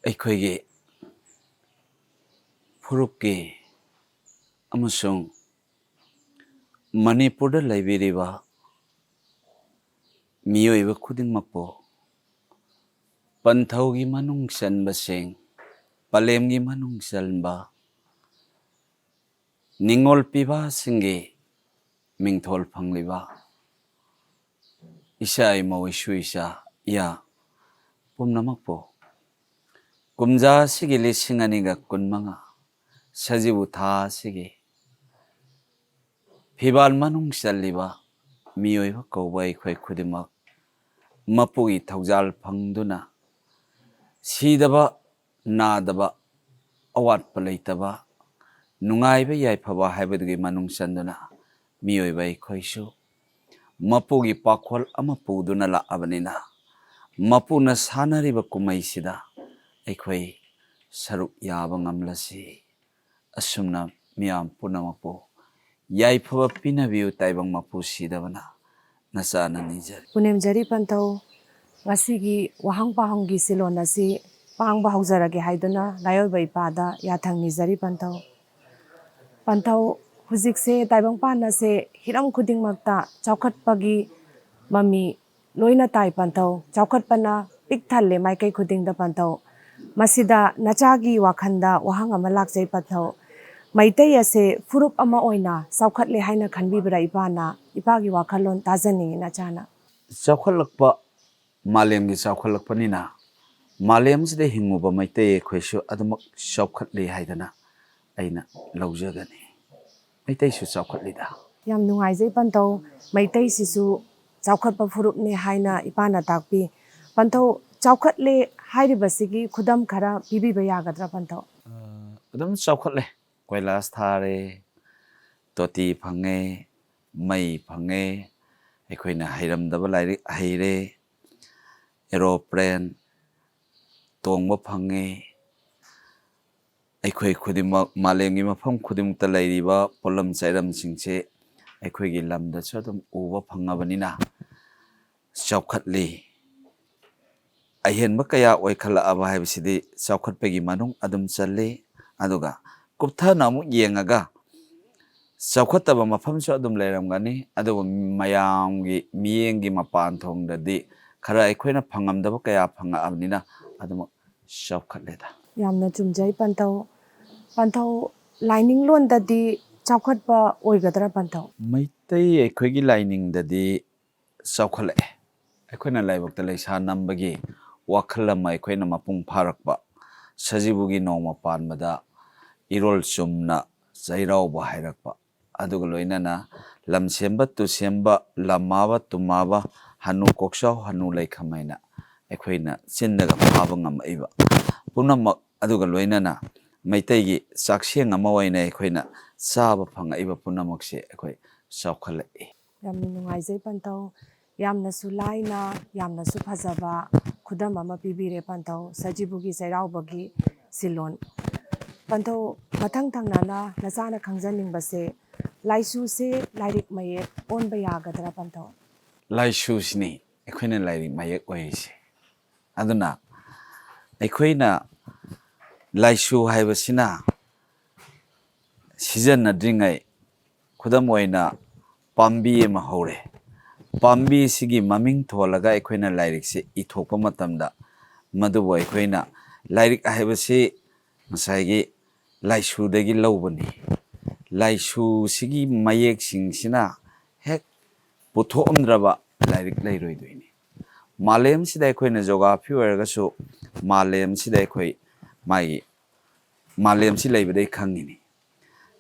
ꯑꯩꯈꯣꯏꯒꯤ ꯐꯨꯔꯨꯞꯀꯤ ꯑꯃꯁꯨꯡ ꯃꯅꯤꯄꯨꯔꯗ ꯂꯩꯕꯤꯔꯤꯕ ꯃꯤꯑꯣꯏꯕ ꯈꯨꯗꯤꯡꯃꯛꯄꯨ ꯄꯟꯊꯧꯒꯤ ꯃꯅꯨꯡ ꯆꯟꯕꯁꯤꯡ ꯄꯂꯦꯝꯒꯤ ꯃꯅꯨꯡ ꯆꯟꯕ ꯅꯤꯡꯉꯣꯜ ꯄꯤꯕꯥꯁꯤꯡꯒꯤ ꯃꯤꯡꯊꯣꯜ ꯐꯪꯂꯤꯕ ꯏꯆꯥ ꯏꯃꯧ ꯏꯁꯨ ꯏꯆꯥ ꯏꯌꯥ ꯄꯨꯝꯅꯃꯛꯄꯨ ꯀꯨꯝꯖꯥ ꯑꯁꯤꯒꯤ 2025 ꯁꯖꯤꯕꯨ ꯊꯥ ꯑꯁꯤꯒꯤ ꯐꯤꯕꯥꯜ ꯃꯅꯨꯡ ꯆꯜꯂꯤꯕ ꯃꯤꯑꯣꯏꯕ ꯀꯧꯕ ꯑꯩꯈꯣꯏ ꯈꯨꯗꯤꯡꯃꯛ ꯃꯄꯨꯒꯤ ꯊꯧꯖꯥꯜ ꯐꯪꯗꯨꯅ ꯁꯤꯗꯕ ꯅꯥꯗꯕ ꯑꯋꯥꯠꯄ ꯂꯩꯇꯕ ꯅꯨꯡꯉꯥꯏꯕ ꯌꯥꯏꯐꯕ ꯍꯥꯏꯕꯗꯨꯒꯤ ꯃꯅꯨꯡ ꯆꯟꯗꯨꯅ ꯃꯤꯑꯣꯏꯕ ꯑꯩꯈꯣꯏꯁꯨ ꯃꯄꯨꯒꯤ ꯄꯥꯈꯣꯜ ꯑꯃ ꯄꯨꯗꯨꯅ ꯂꯥꯛꯑꯕꯅꯤꯅ ꯃꯄꯨꯅ ꯁꯥꯟꯅꯔꯤꯕ ꯀꯨꯝꯍꯩꯁꯤꯗ ꯑꯩꯈꯣꯏ ꯁꯔꯨꯛ ꯌꯥꯕ ꯉꯝꯂꯁꯤ ꯑꯁꯨꯝꯅ ꯃꯤꯌꯥꯝ ꯄꯨꯝꯅꯃꯛꯄꯨ ꯌꯥꯏꯐꯕ ꯄꯤꯅꯕꯤꯌꯨ ꯇꯥꯏꯕꯪ ꯃꯄꯨ ꯁꯤꯗꯕꯅ ꯅꯆꯥꯅ ꯅꯤꯖꯔꯤ ꯄꯨꯅꯦꯝꯖꯔꯤ ꯄꯟꯊꯧ ꯉꯁꯤꯒꯤ ꯋꯥꯍꯪ ꯄꯥꯎꯍꯪꯒꯤ ꯁꯤꯂꯣꯟ ꯑꯁꯤ ꯄꯥꯡꯕ ꯍꯧꯖꯔꯒꯦ ꯍꯥꯏꯗꯨꯅ ꯂꯥꯏꯑꯣꯏꯕ ꯏꯄꯥꯗ ꯌꯥꯊꯪ ꯅꯤꯖꯔꯤ ꯄꯟꯊꯧ ꯄꯟꯊꯧ ꯍꯧꯖꯤꯛꯁꯦ ꯇꯥꯏꯕꯪꯄꯥꯟ ꯑꯁꯦ ꯍꯤꯔꯝ ꯈꯨꯗꯤꯡꯃꯛꯇ ꯆꯥꯎꯈꯠꯄꯒꯤ ꯃꯃꯤ ꯂꯣꯏꯅ ꯇꯥꯏ ꯄꯟꯊꯧ ꯆꯥꯎꯈꯠꯄꯅ ꯄꯤꯛ ꯊꯜꯂꯦ ꯃꯥꯏꯀꯩ ꯈꯨꯗꯤꯡꯗ ꯄꯟꯊꯧ ꯃꯁꯤꯗ ꯅꯆꯥꯒꯤ ꯋꯥꯈꯜꯗ ꯋꯥꯍꯪ ꯑꯃ ꯂꯥꯛꯆꯩ ꯄꯟꯊꯧ ꯃꯩꯇꯩ ꯑꯁꯦ ꯐꯨꯔꯨꯞ ꯑꯃ ꯑꯣꯏꯅ ꯆꯥꯎꯈꯠꯂꯦ ꯍꯥꯏꯅ ꯈꯟꯕꯤꯕ꯭ꯔꯥ ꯏꯄꯥꯅ ꯏꯄꯥꯒꯤ ꯋꯥꯈꯜꯂꯣꯟ ꯇꯥꯖꯅꯤꯡꯉꯤ ꯅꯆꯥꯅ ꯆꯥꯎꯈꯠꯂꯛꯄ ꯃꯥꯂꯦꯝꯒꯤ ꯆꯥꯎꯈꯠꯂꯛꯄꯅꯤꯅ ꯃꯥꯂꯦꯝꯁꯤꯗ ꯍꯤꯡꯉꯨꯕ ꯃꯩꯇꯩ ꯑꯩꯈꯣꯏꯁꯨ ꯑꯗꯨꯃꯛ ꯆꯥꯎꯈꯠꯂꯤ ꯍꯥꯏꯗꯅ ꯑꯩꯅ ꯂꯧꯖꯒꯅꯤ ꯃꯩꯇꯩꯁꯨ ꯆꯥꯎꯈꯠꯂꯤꯗ ꯌꯥꯝ ꯅꯨꯡꯉꯥꯏꯖꯩ ꯄꯟꯊꯧ ꯃꯩꯇꯩꯁꯤꯁꯨ ꯆꯥꯎꯈꯠꯄ ꯐꯨꯔꯨꯞꯅꯤ ꯍꯥꯏꯅ ꯏꯄꯥꯅ ꯇꯥꯛꯄꯤ ꯄꯟꯊꯧ ꯆꯥꯎꯈꯠꯂꯦ ꯍꯥꯏꯔꯤꯕꯁꯤꯒꯤ ꯈꯨꯗꯝ ꯈꯔ ꯄꯤꯕꯤꯕ ꯌꯥꯒꯗ꯭ꯔꯥ ꯄꯟꯊꯧ ꯑꯗꯨꯝ ꯆꯥꯎꯈꯠꯂꯦ ꯀꯣꯏꯂꯥꯁ ꯊꯥꯔꯦ ꯇꯣꯇꯤ ꯐꯪꯉꯦ ꯃꯩ ꯐꯪꯉꯦ ꯑꯩꯈꯣꯏꯅ ꯍꯩꯔꯝꯗꯕ ꯂꯥꯏꯔꯤꯛ ꯍꯩꯔꯦ ꯑꯦꯔꯣꯄ꯭ꯂꯦꯟ ꯇꯣꯡꯕ ꯐꯪꯉꯦ ꯑꯩꯈꯣꯏ ꯈꯨꯗꯤꯡꯃꯛ ꯃꯥꯂꯦꯝꯒꯤ ꯃꯐꯝ ꯈꯨꯗꯤꯡꯃꯛꯇ ꯂꯩꯔꯤꯕ ꯄꯣꯠꯂꯝ ꯆꯩꯔꯝꯁꯤꯡꯁꯦ ꯑꯩꯈꯣꯏꯒꯤ ꯂꯝꯗꯁꯨ ꯑꯗꯨꯝ ꯎꯕ ꯐꯪꯉꯕꯅꯤꯅ ꯆꯥꯎꯈꯠꯂꯤ ꯑꯍꯦꯟꯕ ꯀꯌꯥ ꯑꯣꯏꯈꯠꯂꯛꯑꯕ ꯍꯥꯏꯕꯁꯤꯗꯤ ꯆꯥꯎꯈꯠꯄꯒꯤ ꯃꯅꯨꯡ ꯑꯗꯨꯝ ꯆꯜꯂꯤ ꯑꯗꯨꯒ ꯀꯨꯞꯊꯅ ꯑꯃꯨꯛ ꯌꯦꯡꯉꯒ ꯆꯥꯎꯈꯠꯇꯕ ꯃꯐꯝꯁꯨ ꯑꯗꯨꯝ ꯂꯩꯔꯝꯒꯅꯤ ꯑꯗꯨꯕꯨ ꯃꯌꯥꯝꯒꯤ ꯃꯤꯠꯌꯦꯡꯒꯤ ꯃꯄꯥꯟ ꯊꯣꯡꯗꯗꯤ ꯈꯔ ꯑꯩꯈꯣꯏꯅ ꯐꯪꯉꯝꯗꯕ ꯀꯌꯥ ꯐꯪꯉꯛꯑꯕꯅꯤꯅ ꯑꯗꯨꯃꯛ ꯆꯥꯎꯈꯠꯂꯦꯗ ꯌꯥꯝꯅ ꯆꯨꯝꯖꯩ ꯄꯟꯊꯧ ꯄꯟꯊꯧ ꯂꯥꯏꯅꯤꯡꯂꯣꯟꯗꯗꯤ ꯆꯥꯎꯈꯠꯄ ꯑꯣꯏꯒꯗ꯭ꯔꯥ ꯄꯟꯊꯧ ꯃꯩꯇꯩ ꯑꯩꯈꯣꯏꯒꯤ ꯂꯥꯏꯅꯤꯡꯗꯗꯤ ꯆꯥꯎꯈꯠꯂꯛꯑꯦ ꯑꯩꯈꯣꯏꯅ ꯂꯥꯏꯕꯛꯇ ꯂꯩꯁꯥ ꯅꯝꯕꯒꯤ ꯋꯥꯈꯜ ꯑꯃ ꯑꯩꯈꯣꯏꯅ ꯃꯄꯨꯡ ꯐꯥꯔꯛꯄ ꯁꯖꯤꯕꯨꯒꯤ ꯅꯣꯡꯃ ꯄꯥꯟꯕꯗ ꯏꯔꯣꯜ ꯆꯨꯝꯅ ꯆꯩꯔꯥꯎꯕ ꯍꯥꯏꯔꯛꯄ ꯑꯗꯨꯒ ꯂꯣꯏꯅꯅ ꯂꯝ ꯁꯦꯝꯕ ꯇꯨ ꯁꯦꯝꯕ ꯂꯝꯃꯥꯕ ꯇꯨꯝꯃꯥꯕ ꯍꯅꯨ ꯀꯣꯛꯆꯥꯎ ꯍꯅꯨ ꯂꯩꯈꯝ ꯍꯥꯏꯅ ꯑꯩꯈꯣꯏꯅ ꯆꯤꯟꯗꯒ ꯐꯥꯕ ꯉꯝꯃꯛꯏꯕ ꯄꯨꯝꯅꯃꯛ ꯑꯗꯨꯒ ꯂꯣꯏꯅꯅ ꯃꯩꯇꯩꯒꯤ ꯆꯥꯛꯁꯦꯡ ꯑꯃ ꯑꯣꯏꯅ ꯑꯩꯈꯣꯏꯅ ꯆꯥꯕ ꯐꯪꯉꯛꯏꯕ ꯄꯨꯝꯅꯃꯛꯁꯦ ꯑꯩꯈꯣꯏ ꯆꯥꯎꯈꯠꯂꯛꯏ ꯌꯥꯝꯅ ꯅꯨꯡꯉꯥꯏꯖꯩ ꯄꯟꯊꯧ ꯌꯥꯝꯅꯁꯨ ꯂꯥꯏꯅ ꯌꯥꯝꯅꯁꯨ ꯐꯖꯕ ꯈꯨꯗꯝ ꯑꯃ ꯄꯤꯕꯤꯔꯦ ꯄꯟꯊꯧ ꯁꯖꯤꯕꯨꯒꯤ ꯆꯩꯔꯥꯎꯕꯒꯤ ꯁꯤꯂꯣꯟ ꯄꯟꯊꯧ ꯃꯊꯪ ꯊꯪꯅꯅ ꯅꯆꯥꯅ ꯈꯪꯖꯅꯤꯡꯕꯁꯦ ꯂꯥꯏꯁꯨꯁꯦ ꯂꯥꯏꯔꯤꯛ ꯃꯌꯦꯛ ꯑꯣꯟꯕ ꯌꯥꯒꯗ꯭ꯔꯥ ꯄꯟꯊꯧ ꯂꯥꯏꯁꯨꯁꯤꯅꯤ ꯑꯩꯈꯣꯏꯅ ꯂꯥꯏꯔꯤꯛ ꯃꯌꯦꯛ ꯑꯣꯏꯔꯤꯁꯦ ꯑꯗꯨꯅ ꯑꯩꯈꯣꯏꯅ ꯂꯥꯏꯁꯨ ꯍꯥꯏꯕꯁꯤꯅ ꯁꯤꯖꯤꯟꯅꯗ꯭ꯔꯤꯉꯩ ꯈꯨꯗꯝ ꯑꯣꯏꯅ ꯄꯥꯝꯕꯤ ꯑꯃ ꯍꯧꯔꯦ ꯄꯥꯝꯕꯤꯁꯤꯒꯤ ꯃꯃꯤꯡ ꯊꯣꯜꯂꯒ ꯑꯩꯈꯣꯏꯅ ꯂꯥꯏꯔꯤꯛꯁꯦ ꯏꯊꯣꯛꯄ ꯃꯇꯝꯗ ꯃꯗꯨꯕꯨ ꯑꯩꯈꯣꯏꯅ ꯂꯥꯏꯔꯤꯛ ꯍꯥꯏꯕꯁꯤ ꯉꯁꯥꯏꯒꯤ ꯂꯥꯏꯁꯨꯗꯒꯤ ꯂꯧꯕꯅꯤ ꯂꯥꯏꯁꯨꯁꯤꯒꯤ ꯃꯌꯦꯛꯁꯤꯡꯁꯤꯅ ꯍꯦꯛ ꯄꯨꯊꯣꯛꯑꯝꯗ꯭ꯔꯕ ꯂꯥꯏꯔꯤꯛ ꯂꯩꯔꯣꯏꯗꯣꯏꯅꯤ ꯃꯥꯂꯦꯝꯁꯤꯗ ꯑꯩꯈꯣꯏꯅ ꯖꯤꯑꯣꯒ꯭ꯔꯥꯐꯤ ꯑꯣꯏꯔꯒꯁꯨ ꯃꯥꯂꯦꯝꯁꯤꯗ ꯑꯩꯈꯣꯏ ꯃꯥꯒꯤ ꯃꯥꯂꯦꯝꯁꯤ ꯂꯩꯕꯗꯩ ꯈꯪꯉꯤꯅꯤ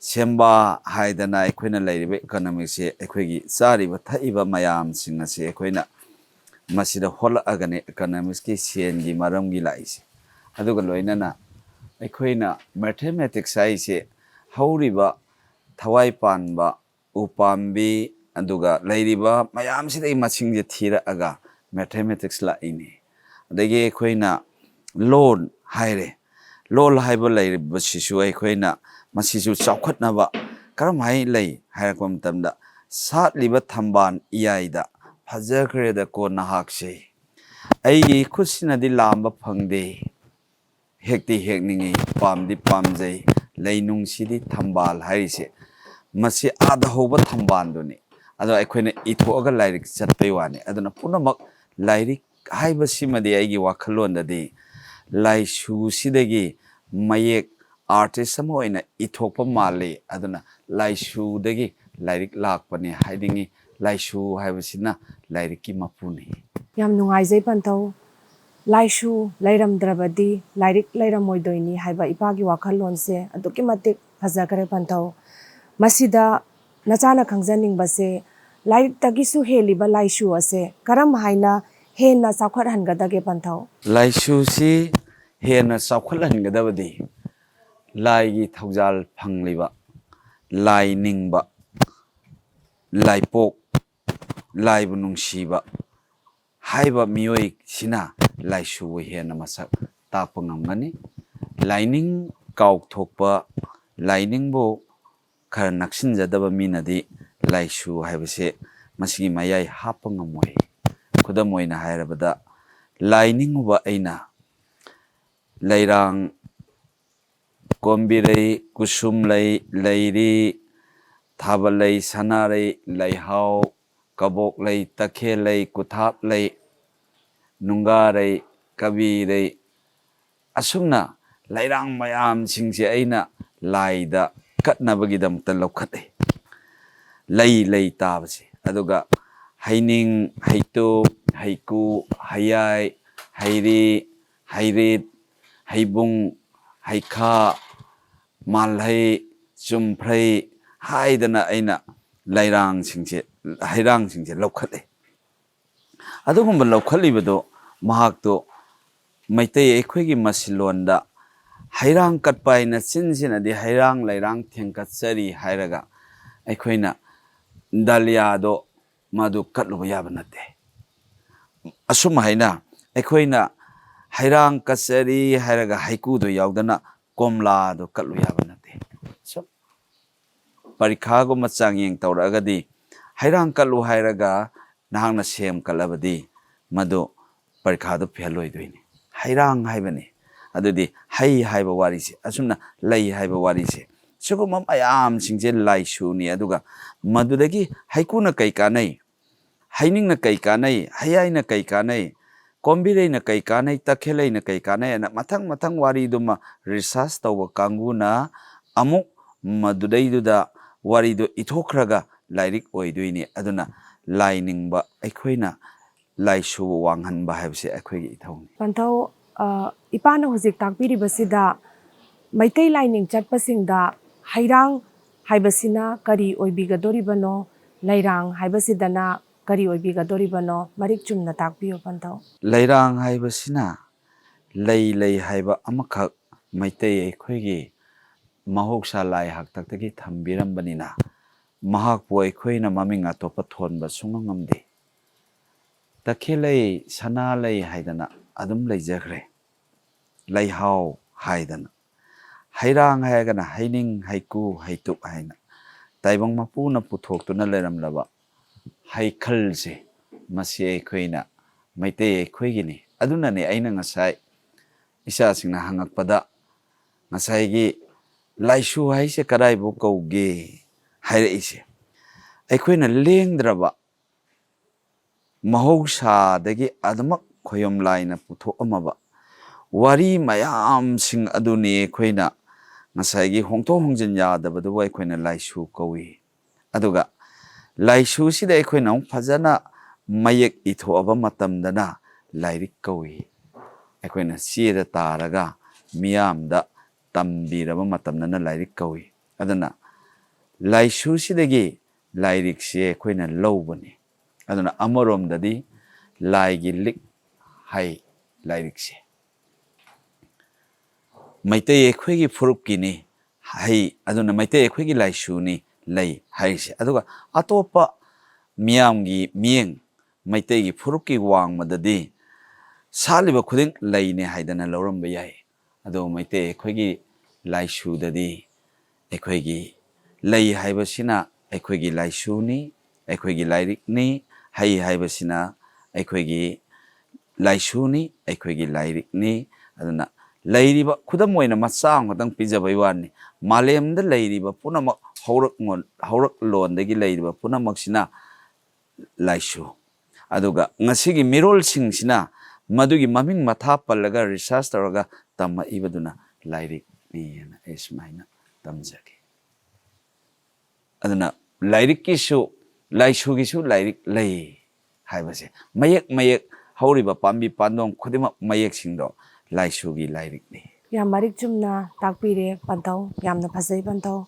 ꯁꯦꯝꯕ ꯍꯥꯏꯗꯅ ꯑꯩꯈꯣꯏꯅ ꯂꯩꯔꯤꯕ ꯏꯀꯣꯅꯣꯃꯤꯛꯁꯦ ꯑꯩꯈꯣꯏꯒꯤ ꯆꯥꯔꯤꯕ ꯊꯛꯏꯕ ꯃꯌꯥꯝꯁꯤꯡ ꯑꯁꯤ ꯑꯩꯈꯣꯏꯅ ꯃꯁꯤꯗ ꯍꯣꯠꯂꯛꯑꯒꯅꯤ ꯏꯀꯣꯅꯣꯃꯤꯛꯁꯀꯤ ꯁꯦꯟꯒꯤ ꯃꯔꯝꯒꯤ ꯂꯥꯛꯏꯁꯦ ꯑꯗꯨꯒ ꯂꯣꯏꯅꯅ ꯑꯩꯈꯣꯏꯅ ꯃꯦꯊꯃꯦꯇꯤꯛꯁ ꯍꯥꯏꯁꯦ ꯍꯧꯔꯤꯕ ꯊꯋꯥꯏ ꯄꯥꯟꯕ ꯎꯄꯥꯝꯕꯤ ꯑꯗꯨꯒ ꯂꯩꯔꯤꯕ ꯃꯌꯥꯝꯁꯤꯗꯒꯤ ꯃꯁꯤꯡꯁꯦ ꯊꯤꯔꯛꯑꯒ ꯃꯦꯊꯃꯦꯇꯤꯛꯁ ꯂꯥꯛꯏꯅꯤ ꯑꯗꯒꯤ ꯑꯩꯈꯣꯏꯅ ꯂꯣꯟ ꯍꯥꯏꯔꯦ ꯂꯣꯟ ꯍꯥꯏꯕ ꯂꯩꯔꯤꯕꯁꯤꯁꯨ ꯑꯩꯈꯣꯏꯅ ꯃꯁꯤꯁꯨ ꯆꯥꯎꯈꯠꯅꯕ ꯀꯔꯝꯍꯥꯏꯅ ꯂꯩ ꯍꯥꯏꯔꯛꯄ ꯃꯇꯝꯗ ꯁꯥꯠꯂꯤꯕ ꯊꯝꯕꯥꯜ ꯏꯌꯥꯏꯗ ꯐꯖꯈ꯭ꯔꯦꯗꯀꯣ ꯅꯍꯥꯛꯁꯦ ꯑꯩꯒꯤ ꯈꯨꯠꯁꯤꯅꯗꯤ ꯂꯥꯝꯕ ꯐꯪꯗꯦ ꯍꯦꯛꯇꯤ ꯍꯦꯛꯅꯤꯡꯉꯤ ꯄꯥꯝꯗꯤ ꯄꯥꯝꯖꯩ ꯂꯩꯅꯨꯡꯁꯤꯗꯤ ꯊꯝꯕꯥꯜ ꯍꯥꯏꯔꯤꯁꯦ ꯃꯁꯤ ꯑꯥꯗ ꯍꯧꯕ ꯊꯝꯕꯥꯜꯗꯨꯅꯤ ꯑꯗꯣ ꯑꯩꯈꯣꯏꯅ ꯏꯊꯣꯛꯑꯒ ꯂꯥꯏꯔꯤꯛ ꯆꯠꯄꯩ ꯋꯥꯅꯤ ꯑꯗꯨꯅ ꯄꯨꯝꯅꯃꯛ ꯂꯥꯏꯔꯤꯛ ꯍꯥꯏꯕꯁꯤꯃꯗꯤ ꯑꯩꯒꯤ ꯋꯥꯈꯜꯂꯣꯟꯗꯗꯤ ꯂꯥꯏꯁꯨꯁꯤꯗꯒꯤ ꯃꯌꯦꯛ ꯑꯥꯔꯇꯤꯁ ꯑꯃ ꯑꯣꯏꯅ ꯏꯊꯣꯛꯄ ꯃꯥꯜꯂꯤ ꯑꯗꯨꯅ ꯂꯥꯏꯁꯨꯗꯒꯤ ꯂꯥꯏꯔꯤꯛ ꯂꯥꯛꯄꯅꯤ ꯍꯥꯏꯅꯤꯡꯉꯤ ꯂꯥꯏꯁꯨ ꯍꯥꯏꯕꯁꯤꯅ ꯂꯥꯏꯔꯤꯛꯀꯤ ꯃꯄꯨꯅꯤ ꯌꯥꯝ ꯅꯨꯡꯉꯥꯏꯖꯩ ꯄꯟꯊꯧ ꯂꯥꯏꯁꯨ ꯂꯩꯔꯝꯗ꯭ꯔꯕꯗꯤ ꯂꯥꯏꯔꯤꯛ ꯂꯩꯔꯝꯃꯣꯏꯗꯣꯏꯅꯤ ꯍꯥꯏꯕ ꯏꯄꯥꯒꯤ ꯋꯥꯈꯜꯂꯣꯟꯁꯦ ꯑꯗꯨꯛꯀꯤ ꯃꯇꯤꯛ ꯐꯖꯈ꯭ꯔꯦ ꯄꯟꯊꯧ ꯃꯁꯤꯗ ꯅꯆꯥꯅ ꯈꯪꯖꯅꯤꯡꯕꯁꯦ ꯂꯥꯏꯔꯤꯛꯇꯒꯤꯁꯨ ꯍꯦꯜꯂꯤꯕ ꯂꯥꯏꯁꯨ ꯑꯁꯦ ꯀꯔꯝ ꯍꯥꯏꯅ ꯍꯦꯟꯅ ꯆꯥꯎꯈꯠꯍꯟꯒꯗꯒꯦ ꯄꯟꯊꯧ ꯂꯥꯏꯁꯨꯁꯤ ꯍꯦꯟꯅ ꯆꯥꯎꯈꯠꯍꯟꯒꯗꯕꯗꯤ ꯂꯥꯏꯒꯤ ꯊꯧꯖꯥꯜ ꯐꯪꯂꯤꯕ ꯂꯥꯏ ꯅꯤꯡꯕ ꯂꯥꯏꯄꯣꯛ ꯂꯥꯏꯕꯨ ꯅꯨꯡꯁꯤꯕ ꯍꯥꯏꯕ ꯃꯤꯑꯣꯏꯁꯤꯅ ꯂꯥꯏꯁꯨꯕꯨ ꯍꯦꯟꯅ ꯃꯁꯛ ꯇꯥꯛꯄ ꯉꯝꯒꯅꯤ ꯂꯥꯏꯅꯤꯡ ꯀꯥꯎꯊꯣꯛꯄ ꯂꯥꯏꯅꯤꯡꯕꯨ खर नक्सिनजदब मीनदी लाइसु हाइबसे मसिगी मयाई हाप ngमोय खुदम ओइना हायरबदा लाइनिंगबा अइना लैरांग कोम्बिरै कुसुमलै लैरी थाबलै सनारै लैहाव कबोकलै तखेलै कुथापलै नुंगारै कबीरै असुमना लैरांग मयाम सिंगसे अइना लाइदा कटनबगीदमता लौखते लई लई ताबसे अदुगा हैनिंग हैतु हैकु हयाय हैरी हैरित हैबुंग हैखा मालहै चुमफ्रै हाइदना अइना लैरांग सिंगसे हैरांग सिंगसे लौखते अदुगुम्बा लौखलिबदो महाक्तो मैतै एखोइगी मसिलोंदा हैरांग कटपाइना चिनसिनदि हैरांग लैरांग थेंकचरी हायरगा अखोइना दलियादो मधु कटलुबा याबा नते असुम हैना अखोइना हैरांग कचरी हायरगा हैकुदो यावदना कोमलादो कटलु याबा नते सब परीक्षागो मचांग येंग तौरगदी हैरांग कटलु हायरगा नांगना सेम कलबदी मधु परीक्षादो फेल होइदोइनी हैरांग हाइबनी अदुदी हई हाइबा वारीसे असुमना लई हाइबा वारीसे सुगुम मयाम सिंगजे लाइसुनी अदुगा मदुदगी हैकुना कई कानै हैनिंगना कई कानै हयाइना कई कानै कोम्बिरैना कई कानै तखेलैना कई कानै ना मथंग मथंग वारीदुमा रिसर्च तौबा कांगुना अमुक मदुदैदुदा वारीदो इथोखरगा लाइरिक ओइदुइनी अदुना लाइनिंगबा अखोइना लाइसु वांगहनबा हाइबसे अखोइगी इथौनी पंथौ इपाना हुजिक ताकपीरिबसिदा मैतै लाइनिंग चटपसिंगदा हैरांग हाइबसिना करी ओइबिगदोरिबनो लैरांग हाइबसिदना करी ओइबिगदोरिबनो मरिक चुमना ताकपियो पंथौ लैरांग हाइबसिना लई लई हाइबा अमखक मैतै अखोइगी महौसा लाइ हाक्तक्तगी थम्बिरम्बनिना महाकपो अखोइना ममिंग अतोपा थोनबा सुंगंगमदे तखेलै सनालै हाइदना अदुम लैजखरे लैहाव हाइदना हैरांग हायगना हैनिंग हैकु हैतुक हाइना ताइबंग मपुना पुथोक्तुना लेरमलबा हैखलसे मसे अखोइना मैतै अखोइगिनी अदुनाने अइना ngасai इसासिंगना हंगकपदा ngасaiगी लाइसु हाइसे कराइबो कौगे हाइरइसे अखोइना लेंद्रबा महौसादगी अदमक खोयम लाइना पुथोअमबा वारी मयाम सिंग अदुनी अखोइना ngасaiगी होंगथो होंगजिन यादबदो अखोइना लाइसु कौई अदुगा लाइसु सिदा अखोइना फजना मयक इथोअबा मतमदना लाइरिक कौई अखोइना चेदा तारगा मियामदा तंबीरबा मतमदना लाइरिक कौई अदना लाइसु सिदगी लाइरिक से अखोइना लौबनी अदना अमरोमददी लाइगी लिक हाई लाइरिक से मैतै अखोइगी फुरुपकिनी हाई अदुना मैतै अखोइगी लाइसुनी लई हाइसे अदुगा अतोपा मियामगी मियेंग मैतैगी फुरुपकी वांगमददी सालिबा खुदिंग लईने हाइदना लौरमबा याय अदो मैतै अखोइगी लाइसुददी अखोइगी लई हाइबसिना अखोइगी लाइसुनी अखोइगी लाइरिकनी हाई हाइबसिना अखोइगी लाइसुनी अखोइगी लाइरिकनी अदना ꯂꯩꯔꯤꯕ ꯈꯨꯗꯝ ꯑꯣꯏꯅ ꯃꯆꯥ ꯑꯃꯈꯛꯇꯪ ꯄꯤꯖꯕꯩ ꯋꯥꯅꯤ ꯃꯥꯂꯦꯝꯗ ꯂꯩꯔꯤꯕ ꯄꯨꯝꯅꯃꯛ ꯍꯧꯔꯛꯂꯣꯟꯗꯒꯤ ꯂꯩꯔꯤꯕ ꯄꯨꯝꯅꯃꯛꯁꯤꯅ ꯂꯥꯏꯁꯨ ꯑꯗꯨꯒ ꯉꯁꯤꯒꯤ ꯃꯤꯔꯣꯜꯁꯤꯡꯁꯤꯅ ꯃꯗꯨꯒꯤ ꯃꯃꯤꯡ ꯃꯊꯥ ꯄꯜꯂꯒ ꯔꯤꯁꯔꯁ ꯇꯧꯔꯒ ꯇꯝꯃꯛꯏꯕꯗꯨꯅ ꯂꯥꯏꯔꯤꯛꯅꯤꯅ ꯑꯩ ꯁꯨꯃꯥꯏꯅ ꯇꯝꯖꯒꯦ ꯑꯗꯨꯅ ꯂꯥꯏꯔꯤꯛꯀꯤꯁꯨ ꯂꯥꯏꯁꯨꯒꯤꯁꯨ ꯂꯥꯏꯔꯤꯛ ꯂꯩ ꯍꯥꯏꯕꯁꯦ ꯃꯌꯦꯛ ꯃꯌꯦꯛ ꯍꯧꯔꯤꯕ ꯄꯥꯝꯕꯤ ꯄꯥꯟꯗꯣꯡ ꯈꯨꯗꯤꯡꯃꯛ ꯃꯌꯦꯛꯁꯤꯡꯗꯣ ꯂꯥꯏꯁꯨꯒꯤ ꯂꯥꯏꯔꯤꯛꯅꯤ ꯌꯥꯝ ꯃꯔꯤꯛ ꯆꯨꯝꯅ ꯇꯥꯛꯄꯤꯔꯦ ꯄꯟꯊꯧ ꯌꯥꯝꯅ ꯐꯖꯩ ꯄꯟꯊꯧ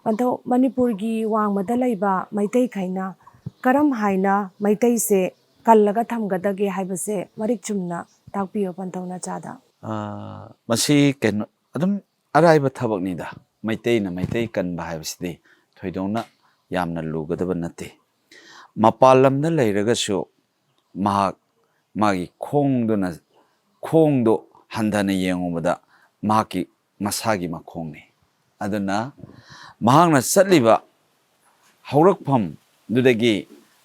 ꯄꯟꯊꯧ ꯃꯅꯤꯄꯨꯔꯒꯤ ꯋꯥꯡꯃꯗ ꯂꯩꯕ ꯃꯩꯇꯩꯈꯩꯅ ꯀꯔꯝ ꯍꯥꯏꯅ ꯃꯩꯇꯩꯁꯦ ꯀꯜꯂꯒ ꯊꯝꯒꯗꯒꯦ ꯍꯥꯏꯕꯁꯦ ꯃꯔꯤꯛ ꯆꯨꯝꯅ ꯇꯥꯛꯄꯤꯌꯣ ꯄꯟꯊꯧ ꯅꯆꯥꯗ ꯃꯁꯤ ꯀꯩꯅꯣ ꯑꯗꯨꯝ ꯑꯔꯥꯏꯕ ꯊꯕꯛꯅꯤꯗ ꯃꯩꯇꯩꯅ ꯃꯩꯇꯩ ꯀꯟꯕ ꯍꯥꯏꯕꯁꯤꯗꯤ ꯊꯣꯏꯗꯣꯛꯅ ꯌꯥꯝꯅ ꯂꯨꯒꯗꯕ ꯅꯠꯇꯦ ꯃꯄꯥꯟ ꯂꯝꯗ ꯂꯩꯔꯒꯁꯨ ꯃꯍꯥꯛ ꯃꯥꯒꯤ ꯈꯣꯡꯗꯣ ꯍꯟꯊꯅ ꯌꯦꯡꯉꯨꯕꯗ ꯃꯍꯥꯛꯀꯤ ꯃꯁꯥꯒꯤ ꯃꯈꯣꯡꯅꯤ ꯑꯗꯨꯅ ꯃꯍꯥꯛꯅ ꯆꯠꯂꯤꯕ ꯍꯧꯔꯛꯐꯝꯗꯨꯗꯒꯤ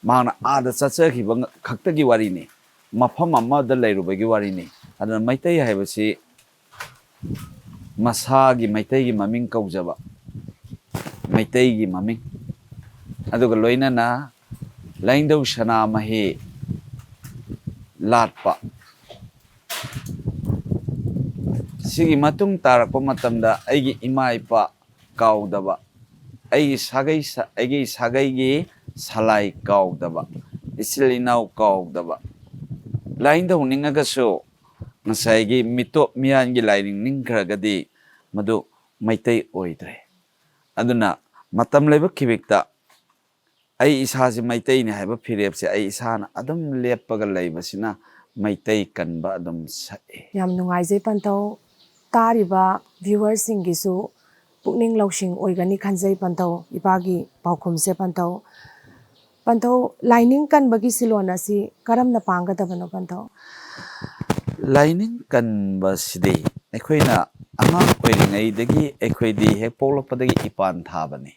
ꯃꯍꯥꯛꯅ ꯑꯥꯗ ꯆꯠꯆꯈꯤꯕ ꯈꯛꯇꯒꯤ ꯋꯥꯔꯤꯅꯤ ꯃꯐꯝ ꯑꯃꯗ ꯂꯩꯔꯨꯕꯒꯤ ꯋꯥꯔꯤꯅꯤ ꯑꯗꯨꯅ ꯃꯩꯇꯩ ꯍꯥꯏꯕꯁꯤ ꯃꯁꯥꯒꯤ ꯃꯩꯇꯩꯒꯤ ꯃꯃꯤꯡ ꯀꯧꯖꯕ ꯃꯩꯇꯩꯒꯤ ꯃꯃꯤꯡ ꯑꯗꯨꯒ ꯂꯣꯏꯅꯅ ꯂꯥꯏꯅꯤꯡꯊꯧ ꯁꯅꯥꯃꯍꯤ ꯂꯥꯠꯄ ꯁꯤꯒꯤ ꯃꯇꯨꯡ ꯇꯥꯔꯛꯄ ꯃꯇꯝꯗ ꯑꯩꯒꯤ ꯏꯃꯥ ꯏꯄꯥ ꯀꯥꯎꯗꯕ ꯑꯩꯒꯤ ꯁꯥꯒꯩꯒꯤ ꯁꯂꯥꯏ ꯀꯥꯎꯗꯕ ꯏꯆꯤꯜ ꯏꯅꯥꯎ ꯀꯥꯎꯗꯕ ꯂꯥꯏꯅꯤꯡꯊꯧ ꯅꯤꯡꯉꯒꯁꯨ ꯉꯁꯥꯏꯒꯤ ꯃꯤꯇꯣꯞ ꯃꯤꯌꯥꯟꯒꯤ ꯂꯥꯏꯅꯤꯡ ꯅꯤꯡꯈ꯭ꯔꯒꯗꯤ ꯃꯗꯨ ꯃꯩꯇꯩ ꯑꯣꯏꯗ꯭ꯔꯦ ꯑꯗꯨꯅ ꯃꯇꯝ ꯂꯩꯕ ꯈꯤꯕꯤꯛꯇ ꯑꯩ ꯏꯁꯥꯁꯤ ꯃꯩꯇꯩꯅꯤ ꯍꯥꯏꯕ ꯐꯤꯔꯦꯞꯁꯦ ꯑꯩ ꯏꯁꯥꯅ ꯑꯗꯨꯝ ꯂꯦꯞꯄꯒ ꯂꯩꯕꯁꯤꯅ ꯃꯩꯇꯩ ꯀꯟꯕ ꯑꯗꯨꯝ ꯁꯛꯏ ꯌꯥꯝ ꯅꯨꯡꯉꯥꯏꯖꯩ ꯄꯟꯊꯧ ꯇꯥꯔꯤꯕ ꯚ꯭ꯌꯨꯋꯔꯁꯤꯡꯒꯤꯁꯨ ꯄꯨꯛꯅꯤꯡ ꯂꯧꯁꯤꯡ ꯑꯣꯏꯒꯅꯤ ꯈꯟꯖꯩ ꯄꯟꯊꯧ ꯏꯄꯥꯒꯤ ꯄꯥꯎꯈꯨꯝꯁꯦ ꯄꯟꯊꯧ ꯂꯥꯏꯅꯤꯡ ꯀꯟꯕꯒꯤ ꯁꯤꯂꯣꯟ ꯑꯁꯤ ꯀꯔꯝꯅ ꯄꯥꯡꯒꯗꯕꯅꯣ ꯄꯟꯊꯧ ꯂꯥꯏꯅꯤꯡ ꯀꯟꯕꯁꯤꯗꯤ ꯑꯩꯈꯣꯏꯅ ꯑꯉꯥꯡ ꯑꯣꯏꯔꯤꯉꯩꯗꯒꯤ ꯑꯩꯈꯣꯏꯗꯤ ꯍꯦꯛ ꯄꯣꯛꯂꯛꯄꯗꯒꯤ ꯏꯄꯥꯟ ꯊꯥꯕꯅꯤ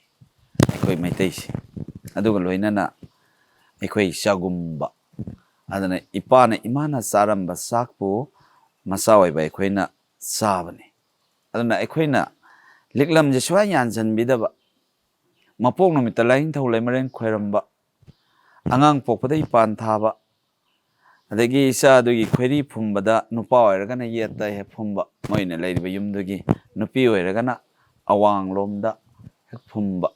ꯑꯩꯈꯣꯏ ꯃꯩꯇꯩꯁꯤ ꯑꯗꯨꯒ ꯂꯣꯏꯅꯅ ꯑꯩꯈꯣꯏ ꯆꯥꯒꯨꯝꯕ ꯑꯗꯨꯅ ꯏꯃꯥꯅ ꯆꯥꯔꯝꯕ ꯆꯥꯛꯄꯨ ꯃꯆꯥ ꯑꯣꯏꯕ ꯑꯩꯈꯣꯏꯅ ꯆꯥꯕꯅꯤ ꯑꯗꯨꯅ ꯑꯩꯈꯣꯏꯅ ꯂꯤꯛꯂꯝꯁꯦ ꯁꯨꯡꯌꯥꯟ ꯌꯥꯟꯁꯤꯟꯕꯤꯗꯕ ꯃꯄꯣꯛ ꯅꯨꯃꯤꯠꯇ ꯂꯥꯏꯅꯤꯡꯊꯧ ꯂꯩꯃꯔꯦꯟ ꯈꯣꯏꯔꯝꯕ ꯑꯉꯥꯡ ꯄꯣꯛꯄꯗ ꯏꯄꯥꯟ ꯊꯥꯕ ꯑꯗꯒꯤ ꯏꯆꯥꯗꯨꯒꯤ ꯈꯣꯏꯔꯤ ꯐꯨꯝꯕꯗ ꯅꯨꯄꯥ ꯑꯣꯏꯔꯒꯅ ꯌꯦꯠꯇ ꯍꯦꯛ ꯐꯨꯝꯕ ꯃꯣꯏꯅ ꯂꯩꯔꯤꯕ ꯌꯨꯝꯗꯨꯒꯤ ꯅꯨꯄꯤ ꯑꯣꯏꯔꯒꯅ ꯑꯋꯥꯡꯂꯣꯝꯗ ꯍꯦꯛ ꯐꯨꯝꯕ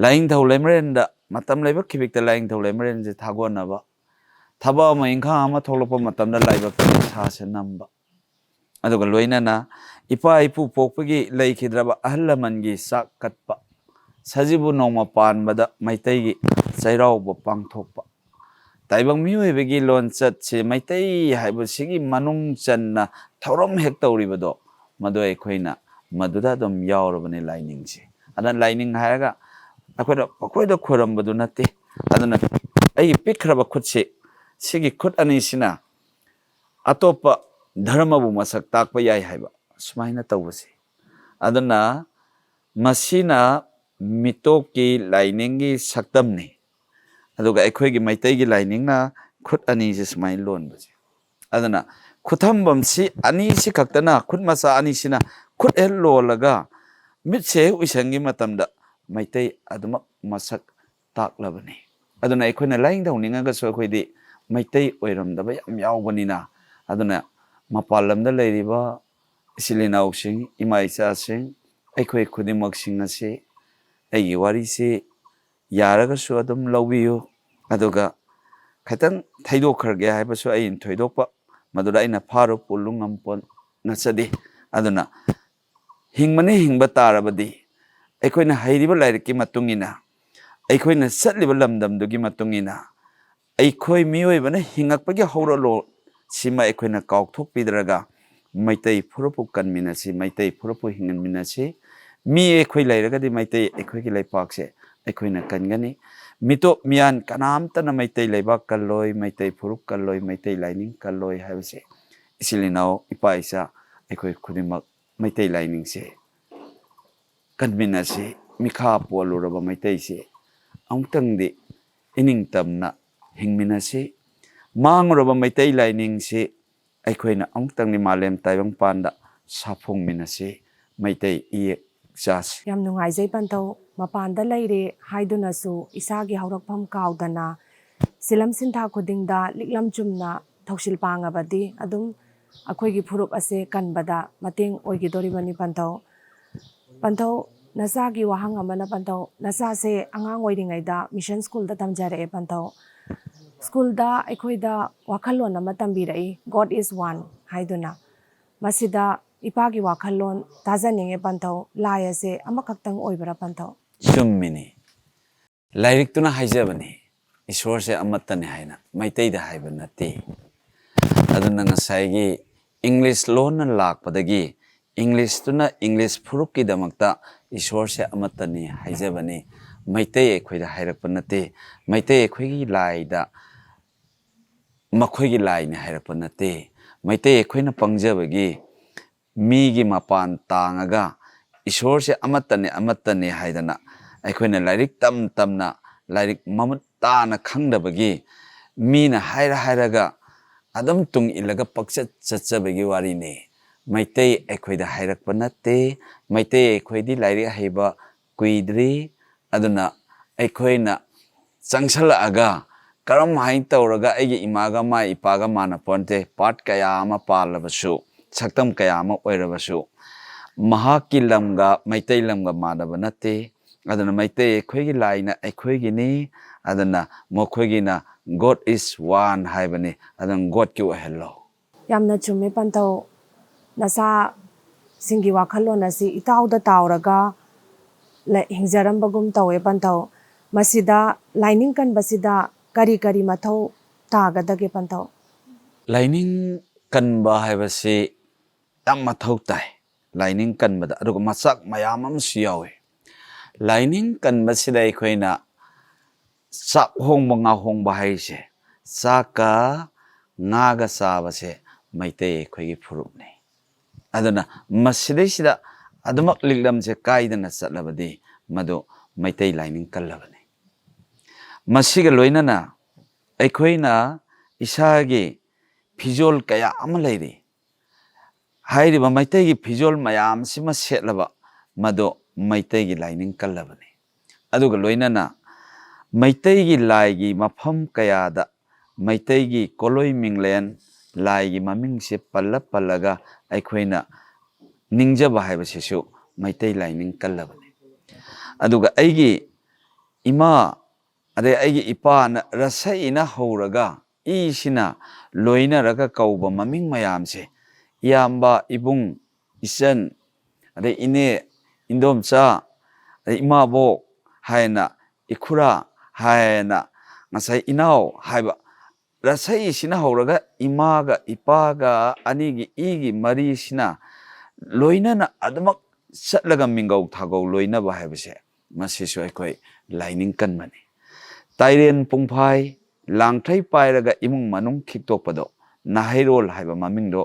ꯂꯥꯏꯅꯤꯡꯊꯧ ꯂꯩꯃꯔꯦꯟꯗ ꯃꯇꯝ ꯂꯩꯕ ꯈꯤꯕꯤꯛꯇ ꯂꯥꯏꯅꯤꯡꯊꯧ ꯂꯩꯃꯔꯦꯟꯁꯦ ꯊꯥꯒꯣꯟꯅꯕ ꯊꯕꯛ ꯑꯃ ꯏꯪꯈꯥꯡ ꯑꯃ ꯊꯣꯛꯂꯛꯄ ꯃꯇꯝꯗ ꯂꯥꯏꯕꯛꯇ ꯁꯥꯁꯦ ꯅꯝꯕ ꯑꯗꯨꯒ ꯂꯣꯏꯅꯅ ꯏꯄꯥ ꯏꯄꯨ ꯄꯣꯛꯄꯒꯤ ꯂꯩꯈꯤꯗ꯭ꯔꯕ ꯑꯍꯜ ꯂꯃꯟꯒꯤ ꯆꯥꯛ ꯀꯠꯄ ꯁꯖꯤꯕꯨ ꯅꯣꯡꯃ ꯄꯥꯟꯕꯗ ꯃꯩꯇꯩꯒꯤ ꯆꯩꯔꯥꯎꯕ ꯄꯥꯡꯊꯣꯛꯄ ꯇꯥꯏꯕꯪ ꯃꯤꯑꯣꯏꯕꯒꯤ ꯂꯣꯟꯆꯠꯁꯦ ꯃꯩꯇꯩ ꯍꯥꯏꯕꯁꯤꯒꯤ ꯃꯅꯨꯡ ꯆꯟꯅ ꯊꯧꯔꯝ ꯍꯦꯛ ꯇꯧꯔꯤꯕꯗꯣ ꯃꯗꯨ ꯑꯩꯈꯣꯏꯅ ꯃꯗꯨꯗ ꯑꯗꯨꯝ ꯌꯥꯎꯔꯕꯅꯤ ꯂꯥꯏꯅꯤꯡꯁꯦ ꯑꯗꯨꯅ ꯂꯥꯏꯅꯤꯡ ꯍꯥꯏꯔꯒ ꯑꯩꯈꯣꯏꯗ ꯈꯣꯏꯔꯝꯕꯗꯨ ꯅꯠꯇꯦ ꯑꯗꯨꯅ ꯑꯩꯒꯤ ꯄꯤꯛꯈ꯭ꯔꯕ ꯈꯨꯠꯁꯤ ꯁꯤꯒꯤ ꯈꯨꯠ ꯑꯅꯤꯁꯤꯅ ꯑꯇꯣꯞꯄ ꯙꯔꯃꯕꯨ ꯃꯁꯛ ꯇꯥꯛꯄ ꯌꯥꯏ ꯍꯥꯏꯕ ꯁꯨꯃꯥꯏꯅ ꯇꯧꯕꯁꯦ ꯑꯗꯨꯅ ꯃꯁꯤꯅ ꯃꯤꯇꯣꯞꯀꯤ ꯂꯥꯏꯅꯤꯡꯒꯤ ꯁꯛꯇꯝꯅꯤ ꯑꯗꯨꯒ ꯑꯩꯈꯣꯏꯒꯤ ꯃꯩꯇꯩꯒꯤ ꯂꯥꯏꯅꯤꯡꯅ ꯈꯨꯠ ꯑꯅꯤꯁꯦ ꯁꯨꯃꯥꯏꯅ ꯂꯣꯟꯕꯁꯦ ꯑꯗꯨꯅ ꯈꯨꯊꯝꯕꯝꯁꯤ ꯑꯅꯤꯁꯤ ꯈꯛꯇꯅ ꯈꯨꯠ ꯃꯆꯥ ꯑꯅꯤꯁꯤꯅ ꯈꯨꯠ ꯍꯦꯛ ꯂꯣꯜꯂꯒ ꯃꯤꯠꯁꯦ ꯍꯦꯛ ꯎꯏꯁꯟꯒꯤ ꯃꯇꯝꯗ ꯃꯩꯇꯩ ꯑꯗꯨꯃꯛ ꯃꯁꯛ ꯇꯥꯛꯂꯕꯅꯤ ꯑꯗꯨꯅ ꯑꯩꯈꯣꯏꯅ ꯂꯥꯏꯅꯤꯡꯊꯧ ꯅꯤꯡꯉꯒꯁꯨ ꯑꯩꯈꯣꯏꯗꯤ ꯃꯩꯇꯩ ꯑꯣꯏꯔꯝꯗꯕ ꯌꯥꯝ ꯌꯥꯎꯕꯅꯤꯅ ꯑꯗꯨꯅ ꯃꯄꯥꯟ ꯂꯝꯗ ꯂꯩꯔꯤꯕ ꯏꯆꯤꯜ ꯏꯅꯥꯎꯁꯤꯡ ꯏꯃꯥ ꯏꯆꯥꯁꯤꯡ ꯑꯩꯈꯣꯏ ꯈꯨꯗꯤꯡꯃꯛꯁꯤꯡ ꯑꯁꯤ ꯑꯩꯒꯤ ꯋꯥꯔꯤꯁꯤ ꯌꯥꯔꯒꯁꯨ ꯑꯗꯨꯝ ꯂꯧꯕꯤꯌꯨ ꯑꯗꯨꯒ ꯈꯤꯇꯪ ꯊꯩꯗꯣꯛꯈ꯭ꯔꯒꯦ ꯍꯥꯏꯕꯁꯨ ꯑꯩꯅ ꯊꯣꯏꯗꯣꯛꯄ ꯃꯗꯨꯗ ꯑꯩꯅ ꯐꯥꯔꯨ ꯄꯨꯜꯂꯨ ꯉꯝꯄꯣꯠ ꯅꯠꯆꯗꯦ ꯑꯗꯨꯅ ꯍꯤꯡꯕ ꯇꯥꯔꯕꯗꯤ ꯑꯩꯈꯣꯏꯅ ꯍꯩꯔꯤꯕ ꯂꯥꯏꯔꯤꯛꯀꯤ ꯃꯇꯨꯡ ꯏꯟꯅ ꯑꯩꯈꯣꯏꯅ ꯆꯠꯂꯤꯕ ꯂꯝꯗꯝꯗꯨꯒꯤ ꯃꯇꯨꯡ ꯏꯟꯅ ꯑꯩꯈꯣꯏ ꯃꯤꯑꯣꯏꯕꯅ ꯍꯤꯡꯉꯛꯄꯒꯤ ꯍꯧꯔꯛꯂꯣꯟ ꯁꯤꯃ ꯑꯩꯈꯣꯏꯅ ꯀꯥꯎꯊꯣꯛꯄꯤꯗ꯭ꯔꯒ ꯃꯩꯇꯩ ꯐꯨꯔꯨꯞꯄꯨ ꯀꯟꯃꯤꯟꯅꯁꯤ ꯃꯩꯇꯩ ꯐꯨꯔꯨꯞꯄꯨ ꯍꯤꯡꯍꯟꯃꯤꯟꯅꯁꯤ ꯃꯤ ꯑꯩꯈꯣꯏ ꯂꯩꯔꯒꯗꯤ ꯃꯩꯇꯩ ꯑꯩꯈꯣꯏꯒꯤ ꯂꯩꯄꯥꯛꯁꯦ ꯑꯩꯈꯣꯏꯅ ꯀꯟꯒꯅꯤ ꯃꯤꯇꯣꯞ ꯃꯤꯌꯥꯟ ꯀꯅꯥꯝꯇꯅ ꯃꯩꯇꯩ ꯂꯩꯕꯥꯛ ꯀꯜꯂꯣꯏ ꯃꯩꯇꯩ ꯐꯨꯔꯨꯞ ꯀꯜꯂꯣই ꯃꯩꯇꯩ ꯂꯥꯏꯅꯤꯡ ꯀꯜꯂꯣꯏ ꯍꯥꯏꯕꯁꯦ ꯏꯆꯤꯜ ꯏꯅꯥꯎ ꯏꯄꯥ ꯏꯆꯥ ꯑꯩꯈꯣꯏ ꯈꯨꯗꯤꯡꯃꯛ ꯃꯩꯇꯩ ꯂꯥꯏꯅꯤꯡꯁꯦ ꯀꯟꯃꯤꯟꯅꯁꯤ ꯃꯤꯈꯥ ꯄꯣꯜꯂꯨꯔꯕ ꯃꯩꯇꯩꯁꯦ ꯑꯃꯨꯛꯇꯪꯗꯤ ꯏꯅꯤꯡꯇꯝꯅ ꯍꯤꯡꯃꯤꯟꯅꯁꯤ ꯃꯥꯡꯂꯨꯔꯕ ꯃꯩꯇꯩ ꯂꯥꯏꯅꯤꯡꯁꯤ ꯑꯩꯈꯣꯏꯅ ꯑꯃꯨꯛꯇꯪꯅꯤ ꯃꯥꯂꯦꯝ ꯇꯥꯏꯕꯪꯄꯥꯟꯗ ꯁꯥꯐꯣꯡꯃꯤꯟꯅꯁꯤ ꯃꯩꯇꯩ ꯏꯌꯦꯛ ꯆꯥꯁꯤ ꯌꯥꯝ ꯅꯨꯡꯉꯥꯏꯖꯩ ꯄꯟꯊꯧ ꯃꯄꯥꯟꯗ ꯂꯩꯔꯦ ꯍꯥꯏꯗꯨꯅꯁꯨ ꯏꯁꯥꯒꯤ ꯍꯧꯔꯛꯐꯝ ꯀꯥꯎꯗꯅ ꯁꯤꯂꯝ ꯁꯤꯟꯊꯥ ꯈꯨꯗꯤꯡꯗ ꯂꯤꯛꯂꯝ ꯆꯨꯝꯅ ꯊꯧꯁꯤꯜ ꯄꯥꯡꯉꯕꯗꯤ ꯑꯗꯨꯝ ꯑꯩꯈꯣꯏꯒꯤ ꯐꯨꯔꯨꯞ ꯑꯁꯦ ꯀꯟꯕꯗ ꯃꯇꯦꯡ ꯑꯣꯏꯒꯗꯧꯔꯤꯕꯅꯤ ꯄꯟꯊꯧ ꯄꯟꯊꯧ ꯅꯆꯥꯒꯤ ꯋꯥꯍꯪ ꯑꯃꯅ ꯄꯟꯊꯧ ꯅꯆꯥꯁꯦ ꯑꯉꯥꯡ ꯑꯣꯏꯔꯤꯉꯩꯗ ꯃꯤꯁꯟ ꯁ꯭ꯀꯨꯜꯗ ꯇꯝꯖꯔꯛꯑꯦ ꯄꯟꯊꯧ ꯁ꯭ꯀꯨꯜꯗ ꯑꯩꯈꯣꯏꯗ ꯋꯥꯈꯜꯂꯣꯟ ꯑꯃ ꯇꯝꯕꯤꯔꯛꯏ ꯒꯣꯗ ꯏꯁ ꯋꯥꯟ ꯍꯥꯏꯗꯨꯅ ꯃꯁꯤꯗ ꯏꯄꯥꯒꯤ ꯋꯥꯈꯜꯂꯣꯟ ꯇꯥꯖꯅꯤꯡꯉꯦ ꯄꯟꯊꯧ ꯂꯥꯏ ꯑꯁꯦ ꯑꯃꯈꯛꯇꯪ ꯑꯣꯏꯕ꯭ꯔꯥ ꯄꯟꯊꯧ ꯆꯨꯝꯃꯤꯅꯤ ꯂꯥꯏꯔꯤꯛꯇꯨꯅ ꯍꯥꯏꯖꯕꯅꯤ ꯏꯁꯣꯔꯁꯦ ꯑꯃꯠꯇꯅꯤ ꯍꯥꯏꯅ ꯃꯩꯇꯩꯗ ꯍꯥꯏꯕ ꯅꯠꯇꯦ ꯑꯗꯨꯅ ꯉꯁꯥꯏꯒꯤ ꯏꯪꯂꯤꯁ ꯂꯣꯟꯅ ꯂꯥꯛꯄꯗꯒꯤ ꯏꯪꯂꯤꯁꯇꯨꯅ ꯏꯪꯂꯤꯁ ꯐꯨꯔꯨꯞꯀꯤꯗꯃꯛꯇ ꯏꯁꯣꯔꯁꯦ ꯑꯃꯠꯇꯅꯤ ꯍꯥꯏꯖꯕꯅꯤ ꯃꯩꯇꯩ ꯑꯩꯈꯣꯏꯗ ꯍꯥꯏꯔꯛꯄ ꯅꯠꯇꯦ ꯃꯩꯇꯩ ꯑꯩꯈꯣꯏꯒꯤ ꯂꯥꯏꯗ ꯃꯈꯣꯏꯒꯤ ꯂꯥꯏꯅꯤ ꯍꯥꯏꯔꯛꯄ ꯅꯠꯇꯦ ꯃꯩꯇꯩ ꯑꯩꯈꯣꯏꯅ ꯄꯪꯖꯕꯒꯤ ꯃꯤꯒꯤ ꯃꯄꯥꯟ ꯇꯥꯡꯉꯒ ꯏꯁꯣꯔꯁꯦ ꯑꯃꯠꯇꯅꯤ ꯍꯥꯏꯗꯅ ꯑꯩꯈꯣꯏꯅ ꯂꯥꯏꯔꯤꯛ ꯇꯝꯅ ꯂꯥꯏꯔꯤꯛ ꯃꯃꯨꯠ ꯇꯥꯅ ꯈꯪꯗꯕꯒꯤ ꯃꯤꯅ ꯍꯥꯏꯔꯒ ꯑꯗꯨꯝ ꯇꯨꯡ ꯏꯜꯂꯒ ꯄꯛꯆꯠ ꯆꯠꯆꯕꯒꯤ ꯋꯥꯔꯤꯅꯤ ꯃꯩꯇꯩ ꯑꯩꯈꯣꯏꯗ ꯍꯥꯏꯔꯛꯄ ꯅꯠꯇꯦ ꯃꯩꯇꯩ ꯑꯩꯈꯣꯏꯗꯤ ꯂꯥꯏꯔꯤꯛ ꯍꯩꯕ ꯀꯨꯏꯗ꯭ꯔꯤ ꯑꯗꯨꯅ ꯑꯩꯈꯣꯏꯅ ꯆꯪꯁꯜꯂꯛꯑꯒ ꯀꯔꯝ ꯍꯥꯏꯅ ꯇꯧꯔꯒ ꯑꯩꯒꯤ ꯏꯃꯥꯒ ꯃꯥ ꯏꯄꯥꯒ ꯃꯥꯟꯅ ꯄꯣꯟꯇꯦ ꯄꯥꯔꯠ ꯀꯌꯥ ꯑꯃ ꯄꯥꯜꯂꯕꯁꯨ ꯁꯛꯇꯝ ꯀꯌా ꯑꯃ ꯑꯣꯏꯔꯕꯁꯨ ꯃꯍꯥꯛꯀꯤ ꯂꯝꯒ ꯃꯩꯇꯩ ꯂꯝꯒ ꯃꯥꯟꯅꯕ ꯅꯠꯇꯦ ꯑꯗꯨꯅ ꯃꯩꯇꯩ ꯑꯩꯈꯣꯏꯒꯤ ꯂꯥꯏꯅ ꯑꯩꯈꯣꯏꯒꯤꯅꯤ ꯑꯗꯨꯅ ꯃꯈꯣꯏꯒꯤꯅ ꯒꯣꯗ ꯏꯁ ꯋꯥꯟ ꯍꯥꯏꯕꯅꯤ ꯑꯗꯨꯅ ꯒꯣꯗꯀꯤ ꯑꯣꯏꯍꯜꯂꯣ ꯌꯥꯝꯅ ꯆꯨꯝꯃꯦ ꯄꯟꯊꯧ ꯅꯆꯥꯁꯤꯡꯒꯤ ꯋꯥꯈꯜꯂꯣꯟ ꯑꯁꯤ ꯏꯇꯥꯎꯗ ꯇꯥꯎꯔꯒ ꯍꯤꯡꯖꯔꯝꯕꯒꯨꯝ ꯇꯧꯋꯦ ꯄꯟꯊꯧ ꯃꯁꯤꯗ ꯂꯥꯏꯅꯤꯡ ꯀꯟꯕꯁꯤꯗ ꯀꯔꯤ ꯃꯊꯧ ꯇꯥꯒꯗꯒꯦ ꯄꯟꯊꯧ ꯂꯥꯏꯅꯤꯡ ꯀꯟꯕ ꯍꯥꯏꯕꯁꯤ ꯌꯥꯝ ꯃꯊꯧ ꯇꯥꯏ ꯂꯥꯏꯅꯤꯡ ꯀꯟꯕꯗ ꯑꯗꯨꯒ ꯃꯆꯥꯛ ꯃꯌꯥꯝ ꯑꯃꯁꯨ ꯌꯥꯎꯏ ꯂꯥꯏꯅꯤꯡ ꯀꯟꯕꯁꯤꯗ ꯑꯩꯈꯣꯏꯅ ꯆꯥꯛ ꯍꯣꯡꯕ ꯉꯥ ꯍꯣꯡꯕ ꯍꯥꯏꯔꯤꯁꯦ ꯆꯥꯛꯀ ꯉꯥꯒ ꯆꯥꯕꯁꯦ ꯃꯩꯇꯩ ꯑꯩꯈꯣꯏꯒꯤ ꯐꯨꯔꯨꯞꯅꯤ ꯑꯗꯨꯅ ꯃꯁꯤꯗꯩꯁꯤꯗ ꯑꯗꯨꯃꯛ ꯂꯤꯛꯂꯝꯁꯦ ꯀꯥꯏꯗꯅ ꯆꯠꯂꯕꯗꯤ ꯃꯗꯨ ꯃꯩꯇꯩ ꯂꯥꯏꯅꯤꯡ ꯀꯜꯂꯕꯅꯤ ꯃꯁꯤꯒ ꯂꯣꯏꯅꯅ ꯑꯩꯈꯣꯏꯅ ꯏꯁꯥꯒꯤ ꯐꯤꯖꯣꯜ ꯀꯌꯥ ꯑꯃ ꯂꯩꯔꯤ ꯍꯥꯏꯔꯤꯕ ꯃꯩꯇꯩꯒꯤ ꯐꯤꯖꯣꯜ ꯃꯌꯥꯝꯁꯤꯃ ꯁꯦꯠꯂꯕ ꯃꯗꯨ ꯃꯩꯇꯩꯒꯤ ꯂꯥꯏꯅꯤꯡ ꯀꯜꯂꯕꯅꯤ ꯑꯗꯨꯒ ꯂꯣꯏꯅꯅ ꯃꯩꯇꯩꯒꯤ ꯂꯥꯏꯒꯤ ꯃꯐꯝ ꯀꯌꯥꯗ ꯃꯩꯇꯩꯒꯤ ꯀꯣꯂꯣꯏ ꯃꯤꯡꯂꯦꯟ ꯂꯥꯏꯒꯤ ꯃꯃꯤꯡꯁꯦ ꯄꯜꯂꯒ ꯑꯩꯈꯣꯏꯅ ꯅꯤꯡꯖꯕ ꯍꯥꯏꯕꯁꯤꯁꯨ ꯃꯩꯇꯩ ꯂꯥꯏꯅꯤꯡ ꯀꯜꯂꯕꯅꯤ ꯑꯗꯨꯒ ꯑꯩꯒꯤ ꯏꯃꯥ ꯑꯗꯩ ꯑꯩꯒꯤ ꯏꯄꯥꯅ ꯔꯁꯩꯅ ꯍꯧꯔꯒ ꯏꯁꯤꯅ ꯂꯣꯏꯅꯔꯒ ꯀꯧꯕ ꯃꯃꯤꯡ ꯃꯌꯥꯝꯁꯦ ꯏꯌꯥꯝꯕ ꯏꯕꯨꯡ ꯏꯆꯟ ꯑꯗꯩ ꯏꯅꯦ ꯏꯟꯗꯣꯝꯆꯥ ꯑꯗꯩ ꯏꯃꯥꯕꯣꯛ ꯍꯥꯏꯅ ꯏꯈꯨꯔꯥ ꯍꯥꯏꯅ ꯉꯁꯥꯏ ꯏꯅꯥꯎ ꯍꯥꯏꯕ ꯔꯁꯩꯁꯤꯅ ꯍꯧꯔꯒ ꯏꯃꯥꯒ ꯏꯄꯥꯒ ꯑꯅꯤꯒꯤ ꯏꯒꯤ ꯃꯔꯤꯁꯤꯅ ꯂꯣꯏꯅꯅ ꯑꯗꯨꯃꯛ ꯆꯠꯂꯒ ꯃꯤꯡꯒꯧ ꯊꯥꯒꯧ ꯂꯣꯏꯅꯕ ꯍꯥꯏꯕꯁꯦ ꯃꯁꯤꯁꯨ ꯑꯩꯈꯣꯏ ꯂꯥꯏꯅꯤꯡ ꯀꯟꯕꯅꯤ ꯇꯥꯏꯔꯦꯟ ꯄꯨꯡꯐꯥꯏ ꯂꯥꯡꯊ꯭ꯔꯩ ꯄꯥꯏꯔꯒ ꯏꯃꯨꯡ ꯃꯅꯨꯡ ꯈꯤꯛꯇꯣꯛꯄꯗꯣ ꯅꯥꯍꯩꯔꯣꯜ ꯍꯥꯏꯕ ꯃꯃꯤꯡꯗꯣ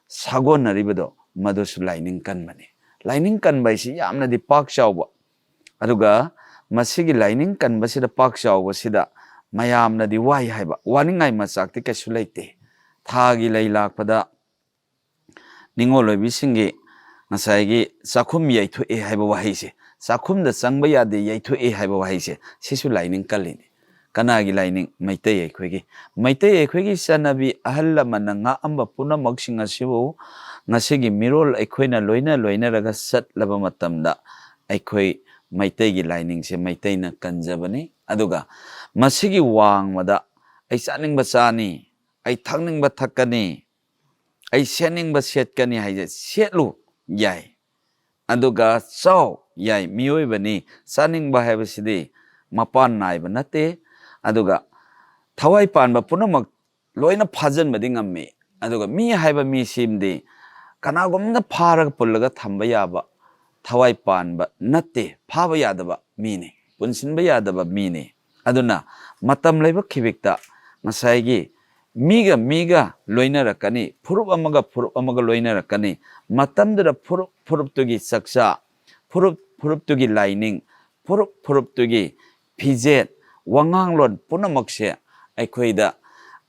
ꯁꯥꯒꯣꯟꯅꯔꯤꯕꯗꯣ ꯃꯗꯨꯁꯨ ꯂꯥꯏꯅꯤꯡ ꯀꯟꯕꯅꯤ ꯂꯥꯏꯅꯤꯡ ꯀꯟꯕ ꯍꯥꯏꯁꯤ ꯌꯥꯝꯅꯗꯤ ꯄꯥꯛ ꯆꯥꯎꯕ ꯑꯗꯨꯒ ꯃꯁꯤꯒꯤ ꯂꯥꯏꯅꯤꯡ ꯀꯟꯕꯁꯤꯗ ꯄꯥꯛ ꯆꯥꯎꯕꯁꯤꯗ ꯃꯌꯥꯝꯅꯗꯤ ꯋꯥꯏ ꯍꯥꯏꯕ ꯋꯥꯅꯤꯡꯉꯥꯏ ꯃꯆꯥꯛꯇꯤ ꯀꯩꯁꯨ ꯂꯩꯇꯦ ꯊꯥꯒꯤ ꯂꯩ ꯂꯥꯛꯄꯗ ꯅꯤꯡꯉꯣꯜ ꯑꯣꯏꯕꯤꯁꯤꯡꯒꯤ ꯉꯁꯥꯏꯒꯤ ꯆꯥꯛꯈꯨꯝ ꯌꯩꯊꯣꯛꯑꯦ ꯍꯥꯏꯕ ꯋꯥꯍꯩꯁꯦ ꯆꯥꯛꯈꯨꯝꯗ ꯆꯪꯕ ꯌꯥꯗꯦ ꯌꯩꯊꯣꯛꯑꯦ ꯍꯥꯏꯕ ꯋꯥꯍꯩꯁꯦ ꯁꯤꯁꯨ ꯂꯥꯏꯅꯤꯡ ꯀꯜꯂꯤꯅꯤ ꯀꯅꯥꯒꯤ ꯂꯥꯏꯅꯤꯡ ꯃꯩꯇꯩ ꯑꯩꯈꯣꯏꯒꯤ ꯆꯠꯅꯕꯤ ꯑꯍꯜ ꯂꯃꯟꯅ ꯉꯥꯛꯑꯝꯕ ꯄꯨꯝꯅꯃꯛꯁꯤꯡ ꯑꯁꯤꯕꯨ ꯉꯁꯤꯒꯤ ꯃꯤꯔꯣꯜ ꯑꯩꯈꯣꯏꯅ ꯂꯣꯏꯅꯔꯒ ꯆꯠꯂꯕ ꯃꯇꯝꯗ ꯑꯩꯈꯣꯏ ꯃꯩꯇꯩꯒꯤ ꯂꯥꯏꯅꯤꯡꯁꯦ ꯃꯩꯇꯩꯅ ꯀꯟꯖꯕꯅꯤ ꯑꯗꯨꯒ ꯃꯁꯤꯒꯤ ꯋꯥꯡꯃꯗ ꯑꯩ ꯆꯥꯅꯤꯡꯕ ꯆꯥꯅꯤ ꯑꯩ ꯊꯛꯅꯤꯡꯕ ꯊꯛꯀꯅꯤ ꯑꯩ ꯁꯦꯠꯅꯤꯡꯕ ꯁꯦꯠꯀꯅꯤ ꯍꯥꯏꯁꯦ ꯁꯦꯠꯂꯨ ꯌꯥꯏ ꯑꯗꯨꯒ ꯆꯥꯎ ꯌꯥꯏ ꯃꯤꯑꯣꯏꯕꯅꯤ ꯆꯥꯅꯤꯡꯕ ꯍꯥꯏꯕꯁꯤꯗꯤ ꯃꯄꯥꯟ ꯅꯥꯏꯕ ꯅꯠꯇꯦ ꯑꯗꯨꯒ ꯊꯋꯥꯏ ꯄꯥꯟꯕ ꯄꯨꯝꯅꯃꯛ ꯂꯣꯏꯅ ꯐꯥꯖꯤꯟꯕꯗꯤ ꯉꯝꯃꯤ ꯑꯗꯨꯒ ꯃꯤ ꯍꯥꯏꯕ ꯃꯤꯁꯤꯃꯗꯤ ꯀꯅꯥꯒꯨꯝꯕꯅ ꯐꯥꯔꯒ ꯄꯨꯜꯂꯒ ꯊꯝꯕ ꯌꯥꯕ ꯊꯋꯥꯏ ꯄꯥꯟꯕ ꯅꯠꯇꯦ ꯐꯥꯕ ꯌꯥꯗꯕ ꯃꯤꯅꯤ ꯄꯨꯟꯁꯤꯟꯕ ꯌꯥꯗꯕ ꯃꯤꯅꯤ ꯑꯗꯨꯅ ꯃꯇꯝ ꯂꯩꯕ ꯈꯤꯕꯤꯛꯇ ꯉꯁꯥꯏꯒꯤ ꯃꯤꯒ ꯂꯣꯏꯅꯔꯛꯀꯅꯤ ꯐꯨꯔꯨꯞ ꯑꯃꯒ ꯂꯣꯏꯅꯔꯛꯀꯅꯤ ꯃꯇꯝꯗꯨꯗ ꯐꯨꯔꯨꯞꯇꯨꯒꯤ ꯆꯛꯆꯥ ꯐꯨꯔꯨꯞꯇꯨꯒꯤ ꯂꯥꯏꯅꯤꯡ ꯐꯨꯔꯨꯞꯇꯨꯒꯤ ꯐꯤꯖꯦꯠ ꯋꯥꯉꯥꯡꯂꯣꯟ ꯄꯨꯝꯅꯃꯛꯁꯦ ꯑꯩꯈꯣꯏꯗ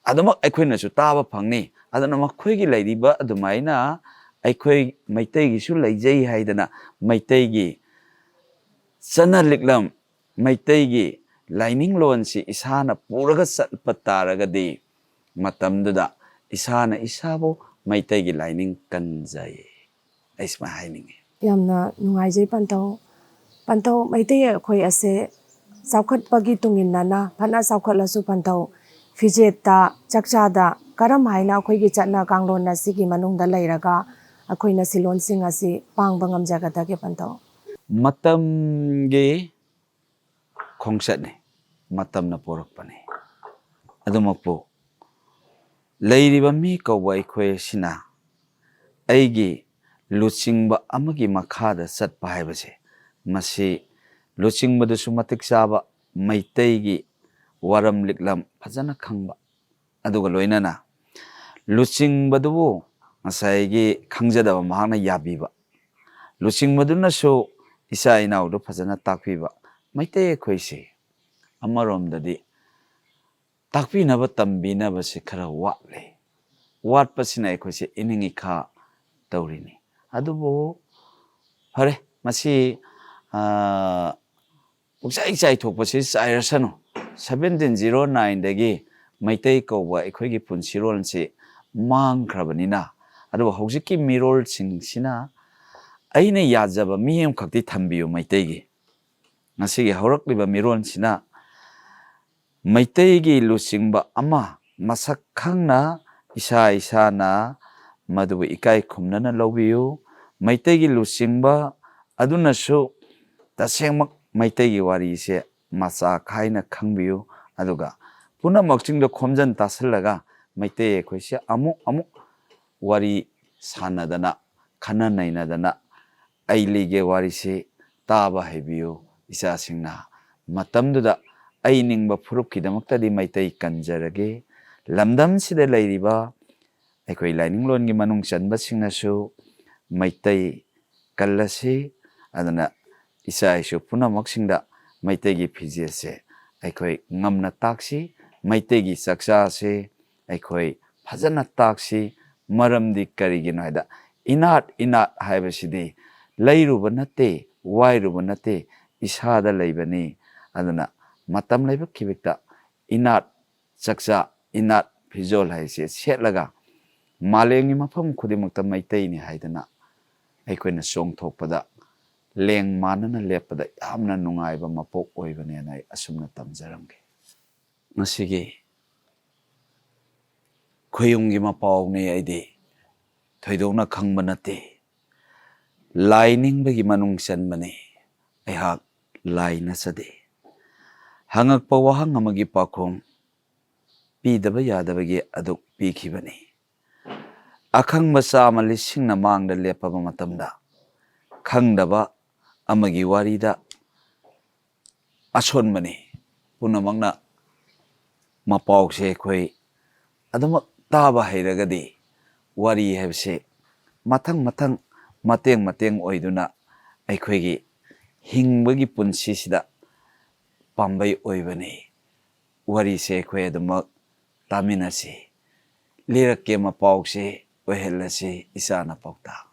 ꯑꯗꯨꯃꯛ ꯑꯩꯈꯣꯏꯅꯁꯨ ꯇꯥꯕ ꯐꯪꯅꯤ adana makhoi gi lairiba adumaina aikhoi maitai gi su laijai haidana maitai gi sana liklam maitai gi laining lon si isana puraga satpa taragadi matamduda isana isabu maitai gi laining kanjai aisma hainingi yamna nungaijai Panthou maitai khoi ase saukhat pagi tungin nana phana saukhat lasu Panthou fijeta chakchada karam haina khoi gi chatna kanglon na sigi manungda lairaga akhoina silon sing asi pangba ngamjagada ke Panthou matam ge khongsat ne matam na porak pane adumapo leiriba mi kawai khoi sina aigi luchingba amagi makhada satpa haibase masi luchingba du sumatik saba maitai gi waram liklam phajana khangba aduga loinana luchingba du masai gi khangjada mahana yabiba luchingba du na so isa inau du phajana takpiba maitai khoi se amarom dadi takpi na ba tambi na ba se khara watle wat pasina khoi se iningi kha tawrini adubo hare masi uksai chai thokpa se sairasano 1709 dagi maitai kawba khoi gi punsirol se mang khrabanina adu hojiki mirol singsina aina yajaba miyem khakti thambiyo maitai gi ngasi gi horakliba mirol sina maitai gi luchingba ama masak khangna isa na madubu ikai khumnana lobiyu maitai gi luchingba aduna so tasengmak maitai gi wari se macha khaina khangbiyu aduga puna makchingda khomjan tasallaga maitai khoi se amu wari sanadana khana nainadana ailige wari se taba hebiyu isa singna matamduda ainingba phurup kidamaktadi maitai kanjarage lamdam sida lairiba akhoi laining lon gi manung chanba singnasu maitai kallasi adana isa isu puna maksingda maitai gi phije se akhoi ngamna taksi maitai gi saksa se akhoi phajana taksi maramdi karigino haida inaat haibasidi lairuba nate wairuba nate isada laibani adana matam laiba kibikta inaat saksa inaat phijol haise setlaga malengi mafam khudimakta maitai ni haidana aikoina song thokpada leng manana lepada yamna nungaiba mapok oibane na asumna tamjaramge masigi khoyungi mapau ne aidi thoidona khangba nate laining bagi manung chanbane aihak laina sade hangak pawahang amagi pakhom pidaba yadabagi aduk pikhibani akhang masa amali singna mangda lepaba matamda khangdaba amagi warida asonbani punamangna mapawse khoi adama taba hairagadi wari hebse mathang mateng oiduna aikhoigi hingbagi punsi sida pambai oibani wari se khoi adama taminasi lirakke mapawse ohelasi isana pawta